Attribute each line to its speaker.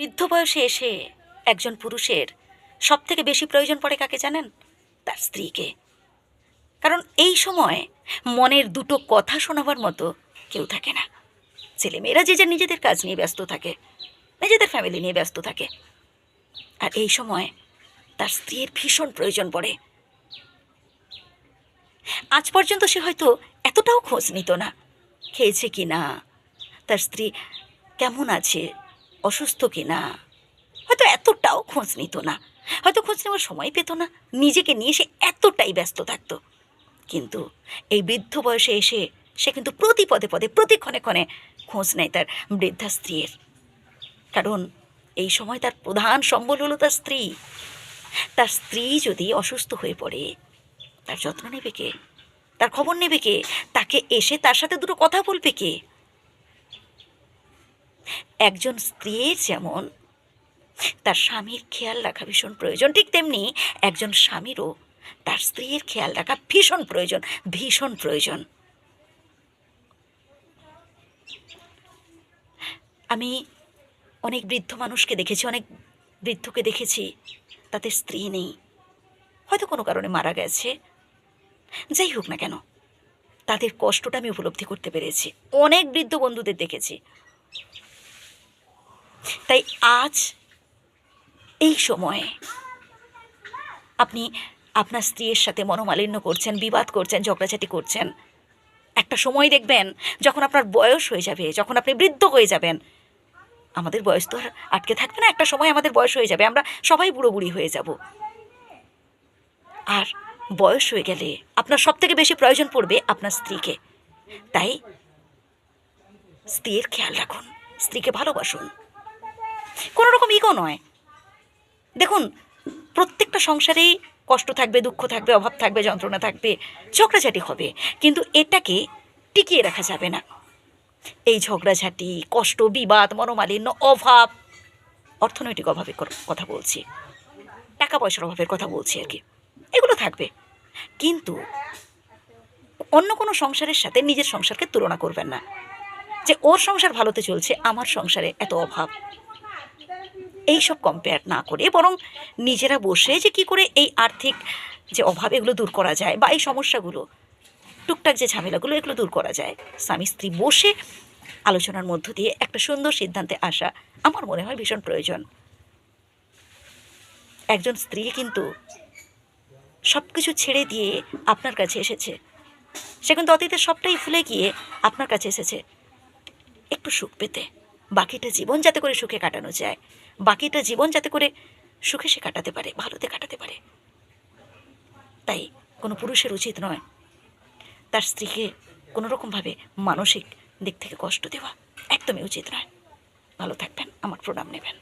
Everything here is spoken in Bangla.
Speaker 1: বৃদ্ধ বয়সে এসে একজন পুরুষের সবথেকে বেশি প্রয়োজন পড়ে কাকে জানেন? তার স্ত্রীকে। কারণ এই সময় মনের দুটো কথা শোনাবার মতো কেউ থাকে না। ছেলেমেয়েরা যে যার নিজেদের কাজ নিয়ে ব্যস্ত থাকে, নিজেদের ফ্যামিলি নিয়ে ব্যস্ত থাকে, আর এই সময় তার স্ত্রীর ভীষণ প্রয়োজন পড়ে। আজ পর্যন্ত সে হয়তো এতটাও খোঁজ নিত না, খেয়েছে কি না, তার স্ত্রী কেমন আছে, অসুস্থ কি না, হয়তো এতটাও খোঁজ নিত না, হয়তো খোঁজ নেওয়ার সময় পেত না, নিজেকে নিয়ে সে এতটাই ব্যস্ত থাকত। কিন্তু এই বৃদ্ধ বয়সে এসে সে কিন্তু প্রতি পদে পদে, প্রতি ক্ষণে ক্ষণে খোঁজ নেয় তার বৃদ্ধা স্ত্রীর। কারণ এই সময় তার প্রধান সম্বল হলো তার স্ত্রী। তার স্ত্রী যদি অসুস্থ হয়ে পড়ে, তার যত্ন নেবে কে? তার খবর নেবে কে? তাকে এসে তার সাথে দুটো কথা বলবে কে? একজন স্ত্রীর যেমন তার স্বামীর খেয়াল রাখা ভীষণ প্রয়োজন, ঠিক তেমনি একজন স্বামীরও তার স্ত্রীর খেয়াল রাখা ভীষণ প্রয়োজন, ভীষণ প্রয়োজন। আমি অনেক বৃদ্ধ মানুষকে দেখেছি, অনেক বৃদ্ধকে দেখেছি তাদের স্ত্রী নেই, হয়তো কোনো কারণে মারা গেছে। যাই হোক না কেন, তাদের কষ্টটা আমি উপলব্ধি করতে পেরেছি, অনেক বৃদ্ধ বন্ধুদের দেখেছি। তাই আজ এই সময়ে আপনি আপনার স্ত্রীর সাথে মনোমালিন্য করছেন, বিবাদ করছেন, ঝগড়াঝাটি করছেন, একটা সময় দেখবেন যখন আপনার বয়স হয়ে যাবে, যখন আপনি বৃদ্ধ হয়ে যাবেন, আমাদের বয়স তো আর আটকে থাকবে না, একটা সময় আমাদের বয়স হয়ে যাবে, আমরা সবাই বুড়ো বুড়ি হয়ে যাব। আর বয়স হয়ে গেলে আপনার সবথেকে বেশি প্রয়োজন পড়বে আপনার স্ত্রীকে। তাই স্ত্রীর খেয়াল রাখুন, স্ত্রীকে ভালোবাসুন, কোনো রকম ইগো নয়। দেখুন, প্রত্যেকটা সংসারেই কষ্ট থাকবে, দুঃখ থাকবে, অভাব থাকবে, যন্ত্রণা থাকবে, ঝগড়াঝাটি হবে, কিন্তু এটাকে টিকিয়ে রাখা যাবে না। এই ঝগড়াঝাটি, কষ্ট, বিবাদ, মনোমালিন্য, অভাব, অর্থনৈতিক অভাবের কথা বলছি, টাকা পয়সার অভাবের কথা বলছি আর কি, এগুলো থাকবে। কিন্তু অন্য কোনো সংসারের সাথে নিজের সংসারকে তুলনা করবেন না, যে ওর সংসার ভালোতে চলছে, আমার সংসারে এত অভাব। এইসব কম্পেয়ার না করে বরং নিজেরা বসে যে কী করে এই আর্থিক যে অভাব এগুলো দূর করা যায়, বা এই সমস্যাগুলো, টুকটাক যে ঝামেলাগুলো, এগুলো দূর করা যায়, স্বামী স্ত্রী বসে আলোচনার মধ্য দিয়ে একটা সুন্দর সিদ্ধান্তে আসা আমার মনে হয় ভীষণ প্রয়োজন। একজন স্ত্রী কিন্তু সব কিছু ছেড়ে দিয়ে আপনার কাছে এসেছে, সে কিন্তু অতীতের সবটাই ভুলে গিয়ে আপনার কাছে এসেছে একটু সুখ পেতে, বাকিটা জীবন যাতে করে সুখে কাটানো যায়, বাকিটা জীবন যাতে করে সুখে সে কাটাতে পারে, ভালোতে কাটাতে পারে। তাই কোনো পুরুষের উচিত নয় তার স্ত্রীকে কোনো রকমভাবে মানসিক দিক থেকে কষ্ট দেওয়া, একদমই উচিত নয়। ভালো থাকবেন, আমার প্রণাম নেবেন।